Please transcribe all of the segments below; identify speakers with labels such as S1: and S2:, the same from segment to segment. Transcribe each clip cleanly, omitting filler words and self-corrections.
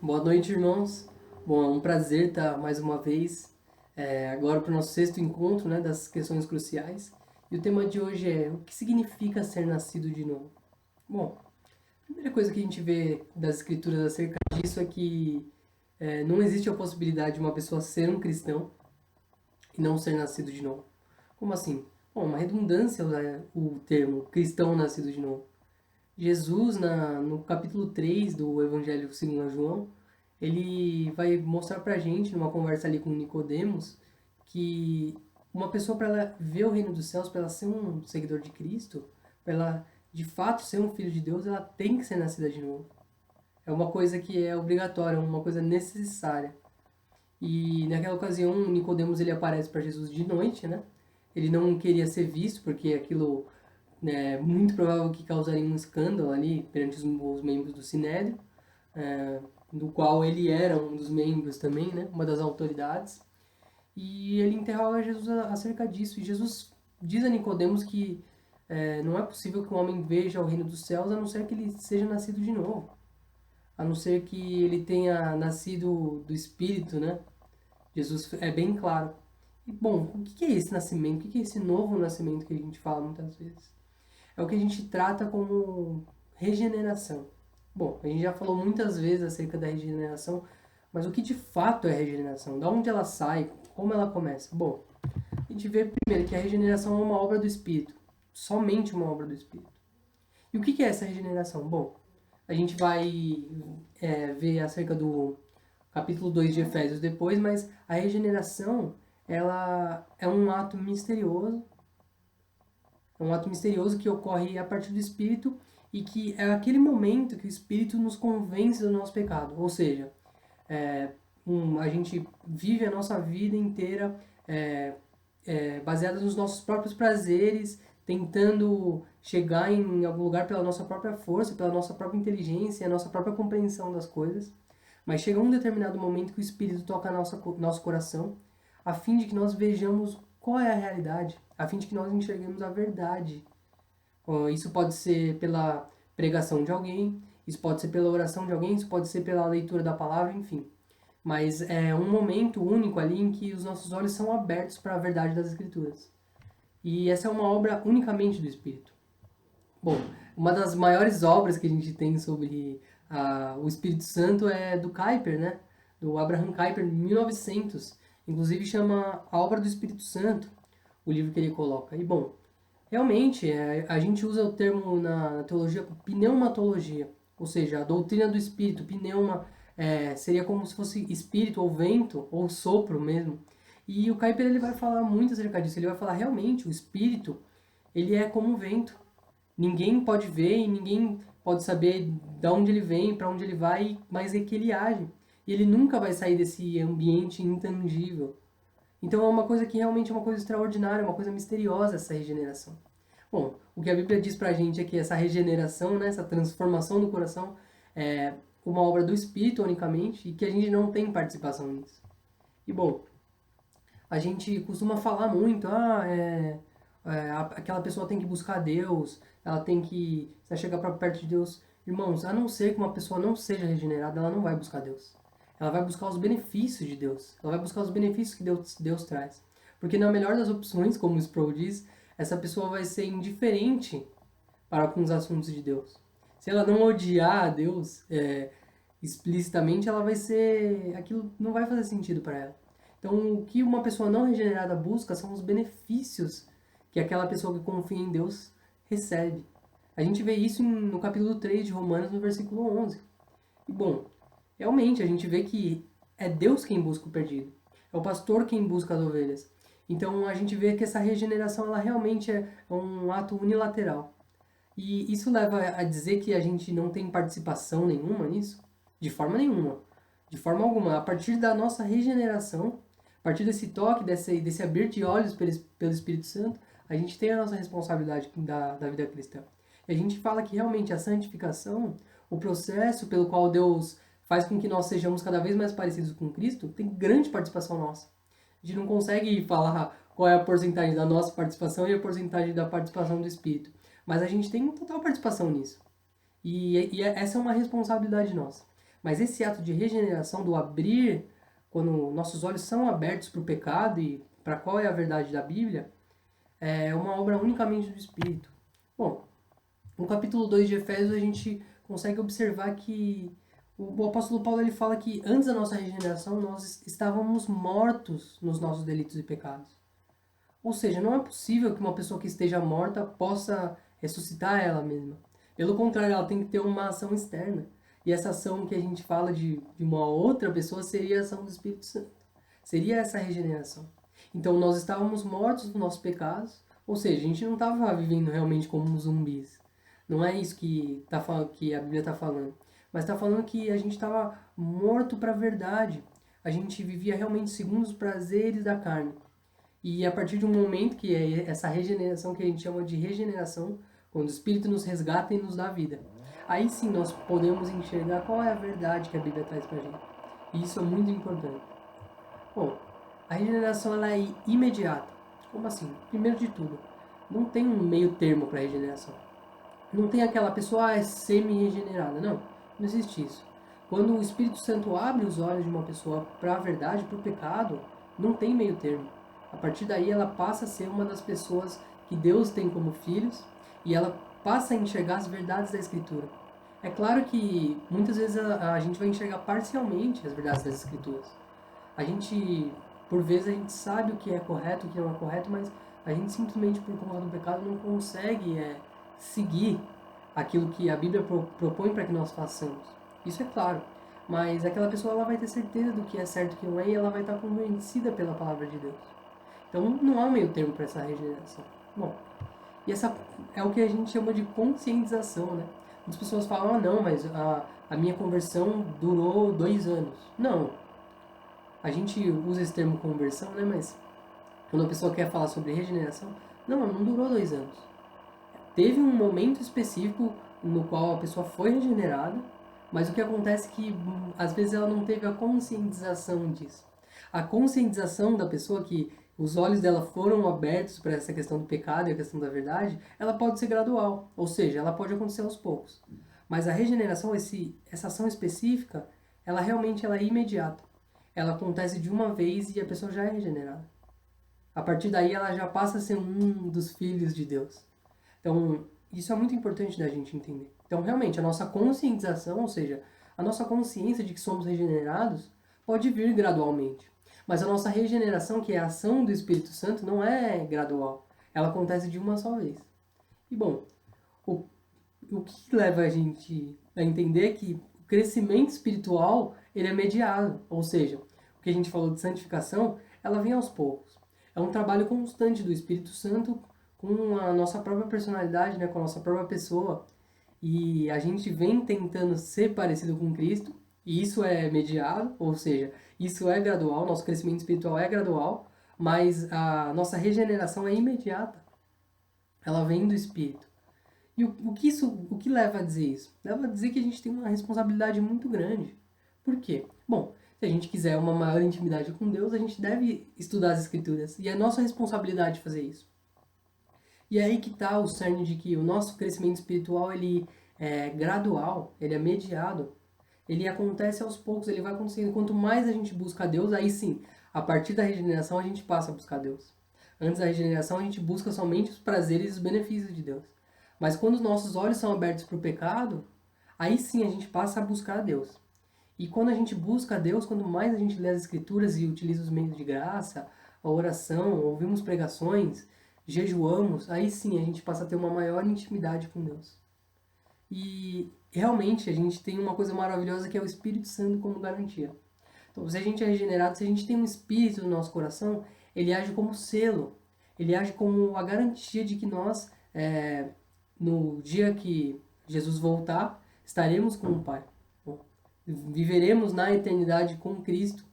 S1: Boa noite, irmãos. Bom, é um prazer estar mais uma vez agora para o nosso sexto encontro, né, das questões cruciais. E o tema de hoje é o que significa ser nascido de novo. Bom, a primeira coisa que a gente vê das escrituras acerca disso é que não existe a possibilidade de uma pessoa ser um cristão e não ser nascido de novo. Como assim? Bom, uma redundância usar o termo cristão nascido de novo. Jesus, no capítulo 3 do Evangelho segundo João, ele vai mostrar pra gente, numa conversa ali com Nicodemos, que uma pessoa, para ela ver o reino dos céus, para ela ser um seguidor de Cristo, para ela de fato ser um filho de Deus, ela tem que ser nascida de novo. É uma coisa que é obrigatória, é uma coisa necessária. E naquela ocasião, Nicodemos ele aparece para Jesus de noite, né? Ele não queria ser visto porque aquilo é muito provável que causaria um escândalo ali perante os membros do Sinédrio, do qual ele era um dos membros também, né? Uma das autoridades. E ele interroga Jesus acerca disso. E Jesus diz a Nicodemos que não é possível que um homem veja o reino dos céus a não ser que ele seja nascido de novo, a não ser que ele tenha nascido do Espírito, né? Jesus é bem claro. E, bom, o que é esse nascimento? O que é esse novo nascimento que a gente fala muitas vezes? É o que a gente trata como regeneração. Bom, a gente já falou muitas vezes acerca da regeneração, mas o que de fato é regeneração? Da onde ela sai? Como ela começa? Bom, a gente vê primeiro que a regeneração é uma obra do Espírito, somente uma obra do Espírito. E o que é essa regeneração? Bom, a gente vai ver acerca do capítulo 2 de Efésios depois, mas a regeneração ela é um ato misterioso que ocorre a partir do Espírito e que é aquele momento que o Espírito nos convence do nosso pecado. Ou seja, a gente vive a nossa vida inteira baseada nos nossos próprios prazeres, tentando chegar em algum lugar pela nossa própria força, pela nossa própria inteligência, a nossa própria compreensão das coisas. Mas chega um determinado momento que o Espírito toca nosso coração, a fim de que nós vejamos qual é a realidade, a fim de que nós enxerguemos a verdade. Isso pode ser pela pregação de alguém, isso pode ser pela oração de alguém, isso pode ser pela leitura da palavra, enfim. Mas é um momento único ali em que os nossos olhos são abertos para a verdade das Escrituras. E essa é uma obra unicamente do Espírito. Bom, uma das maiores obras que a gente tem sobre o Espírito Santo é do Kuyper, né? Do Abraham Kuyper, em 1900. Inclusive chama A Obra do Espírito Santo, o livro que ele coloca. E, bom, realmente, a gente usa o termo na teologia pneumatologia, ou seja, a doutrina do Espírito. Pneuma seria como se fosse espírito ou vento ou sopro mesmo. E o Kuyper ele vai falar muito acerca disso. Ele vai falar realmente o Espírito ele é como um vento. Ninguém pode ver e ninguém pode saber de onde ele vem, para onde ele vai, mas é que ele age. E ele nunca vai sair desse ambiente intangível. Então é uma coisa que realmente é uma coisa extraordinária, uma coisa misteriosa essa regeneração. Bom, o que a Bíblia diz pra gente é que essa regeneração, né, essa transformação do coração é uma obra do Espírito unicamente e que a gente não tem participação nisso. E bom, a gente costuma falar muito, aquela pessoa tem que buscar Deus, ela tem que se chegar para perto de Deus. Irmãos, a não ser que uma pessoa não seja regenerada, ela não vai buscar Deus. Ela vai buscar os benefícios de Deus. Ela vai buscar os benefícios que Deus traz. Porque na melhor das opções, como o Sproul diz, essa pessoa vai ser indiferente para alguns assuntos de Deus. Se ela não odiar a Deus explicitamente, ela vai ser. Aquilo não vai fazer sentido para ela. Então, o que uma pessoa não regenerada busca são os benefícios que aquela pessoa que confia em Deus recebe. A gente vê isso no capítulo 3 de Romanos, no versículo 11. E, bom, realmente a gente vê que é Deus quem busca o perdido. É o pastor quem busca as ovelhas. Então, a gente vê que essa regeneração ela realmente é um ato unilateral. E isso leva a dizer que a gente não tem participação nenhuma nisso? De forma nenhuma. De forma alguma. A partir da nossa regeneração, a partir desse toque, desse abrir de olhos pelo Espírito Santo, a gente tem a nossa responsabilidade da vida cristã. E a gente fala que realmente a santificação, o processo pelo qual Deus faz com que nós sejamos cada vez mais parecidos com Cristo, tem grande participação nossa. A gente não consegue falar qual é a porcentagem da nossa participação e a porcentagem da participação do Espírito. Mas a gente tem total participação nisso. E essa é uma responsabilidade nossa. Mas esse ato de regeneração, do abrir, quando nossos olhos são abertos para o pecado e para qual é a verdade da Bíblia, é uma obra unicamente do Espírito. Bom, no capítulo 2 de Efésios a gente consegue observar que o apóstolo Paulo ele fala que antes da nossa regeneração nós estávamos mortos nos nossos delitos e pecados. Ou seja, não é possível que uma pessoa que esteja morta possa ressuscitar ela mesma. Pelo contrário, ela tem que ter uma ação externa. E essa ação que a gente fala de uma outra pessoa seria a ação do Espírito Santo. Seria essa regeneração. Então nós estávamos mortos nos nossos pecados, ou seja, a gente não estava vivendo realmente como zumbis. Não é isso que a Bíblia está falando. Mas está falando que a gente estava morto para a verdade. A gente vivia realmente segundo os prazeres da carne. E a partir de um momento que é essa regeneração que a gente chama de regeneração, quando o Espírito nos resgata e nos dá vida. Aí sim nós podemos enxergar qual é a verdade que a Bíblia traz pra gente. E isso é muito importante. Bom, a regeneração ela é imediata. Como assim? Primeiro de tudo, não tem um meio termo para regeneração. Não tem aquela pessoa é semi-regenerada. Não existe isso. Quando o Espírito Santo abre os olhos de uma pessoa para a verdade, para o pecado, não tem meio termo. A partir daí ela passa a ser uma das pessoas que Deus tem como filhos e ela passa a enxergar as verdades da Escritura. É claro que muitas vezes a gente vai enxergar parcialmente as verdades das Escrituras. A gente, por vezes, a gente sabe o que é correto, o que não é correto, mas a gente simplesmente, por conta do pecado, não consegue seguir aquilo que a Bíblia propõe para que nós façamos. Isso é claro. Mas aquela pessoa ela vai ter certeza do que é certo e o que não é e ela vai estar convencida pela palavra de Deus. Então não há meio termo para essa regeneração. Bom, e essa é o que a gente chama de conscientização, né? Muitas pessoas falam, não, mas a minha conversão durou 2 anos. Não. A gente usa esse termo conversão, né? Mas quando a pessoa quer falar sobre regeneração, não durou 2 anos. Teve um momento específico no qual a pessoa foi regenerada, mas o que acontece é que às vezes ela não teve a conscientização disso. A conscientização da pessoa que os olhos dela foram abertos para essa questão do pecado e a questão da verdade, ela pode ser gradual, ou seja, ela pode acontecer aos poucos. Mas a regeneração, essa ação específica, ela realmente ela é imediata. Ela acontece de uma vez e a pessoa já é regenerada. A partir daí ela já passa a ser um dos filhos de Deus. Então, isso é muito importante da gente entender. Então, realmente, a nossa conscientização, ou seja, a nossa consciência de que somos regenerados, pode vir gradualmente. Mas a nossa regeneração, que é a ação do Espírito Santo, não é gradual. Ela acontece de uma só vez. E, bom, o que leva a gente a entender que o crescimento espiritual ele é mediado. Ou seja, o que a gente falou de santificação, ela vem aos poucos. É um trabalho constante do Espírito Santo com a nossa própria personalidade, né, com a nossa própria pessoa. E a gente vem tentando ser parecido com Cristo, e isso é mediado, ou seja, isso é gradual, nosso crescimento espiritual é gradual, mas a nossa regeneração é imediata. Ela vem do Espírito. E o que leva a dizer isso? Leva a dizer que a gente tem uma responsabilidade muito grande. Por quê? Bom, se a gente quiser uma maior intimidade com Deus, a gente deve estudar as Escrituras. E é nossa responsabilidade fazer isso. E é aí que está o cerne de que o nosso crescimento espiritual ele é gradual, ele é mediado. Ele acontece aos poucos, ele vai acontecendo. Quanto mais a gente busca a Deus, aí sim, a partir da regeneração a gente passa a buscar Deus. Antes da regeneração a gente busca somente os prazeres e os benefícios de Deus. Mas quando os nossos olhos são abertos para o pecado, aí sim a gente passa a buscar a Deus. E quando a gente busca a Deus, quanto mais a gente lê as Escrituras e utiliza os meios de graça, a oração, ouvimos pregações, jejuamos, aí sim a gente passa a ter uma maior intimidade com Deus. E realmente a gente tem uma coisa maravilhosa que é o Espírito Santo como garantia. Então, se a gente é regenerado, se a gente tem um Espírito no nosso coração, ele age como selo, ele age como a garantia de que nós, no dia que Jesus voltar, estaremos com o Pai. Viveremos na eternidade com Cristo.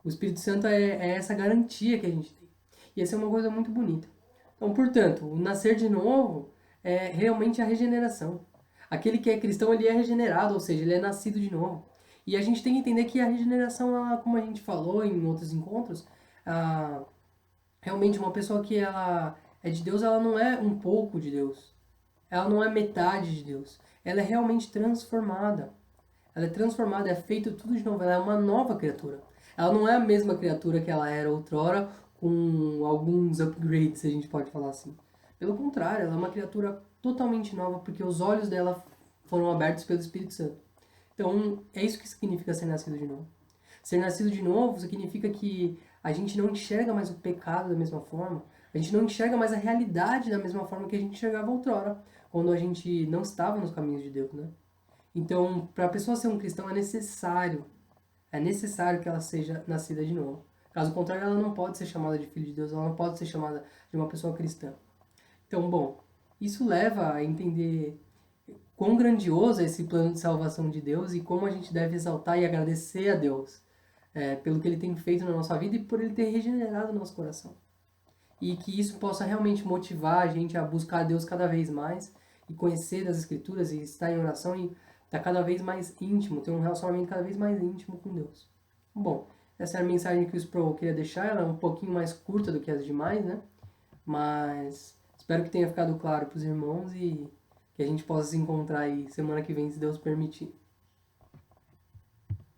S1: O Espírito Santo é essa garantia que a gente tem. E essa é uma coisa muito bonita. Então, portanto, o nascer de novo é realmente a regeneração. Aquele que é cristão, ele é regenerado, ou seja, ele é nascido de novo. E a gente tem que entender que a regeneração, ela, como a gente falou em outros encontros, realmente uma pessoa que ela é de Deus, ela não é um pouco de Deus. Ela não é metade de Deus. Ela é realmente transformada. ela é transformada, é feito tudo de novo, ela é uma nova criatura. Ela não é a mesma criatura que ela era outrora, com alguns upgrades, se a gente pode falar assim. Pelo contrário, ela é uma criatura totalmente nova, porque os olhos dela foram abertos pelo Espírito Santo. Então, é isso que significa ser nascido de novo. Ser nascido de novo significa que a gente não enxerga mais o pecado da mesma forma, a gente não enxerga mais a realidade da mesma forma que a gente enxergava outrora, quando a gente não estava nos caminhos de Deus, né? Então, para a pessoa ser um cristão é necessário que ela seja nascida de novo. Caso contrário, ela não pode ser chamada de filho de Deus, ela não pode ser chamada de uma pessoa cristã. Então, bom, isso leva a entender quão grandioso é esse plano de salvação de Deus e como a gente deve exaltar e agradecer a Deus pelo que Ele tem feito na nossa vida e por Ele ter regenerado o nosso coração. E que isso possa realmente motivar a gente a buscar a Deus cada vez mais e conhecer das Escrituras e estar em oração e estar cada vez mais íntimo, ter um relacionamento cada vez mais íntimo com Deus. Bom, essa é a mensagem que o Sproul queria deixar, ela é um pouquinho mais curta do que as demais, né? Mas espero que tenha ficado claro para os irmãos e que a gente possa se encontrar aí semana que vem, se Deus permitir.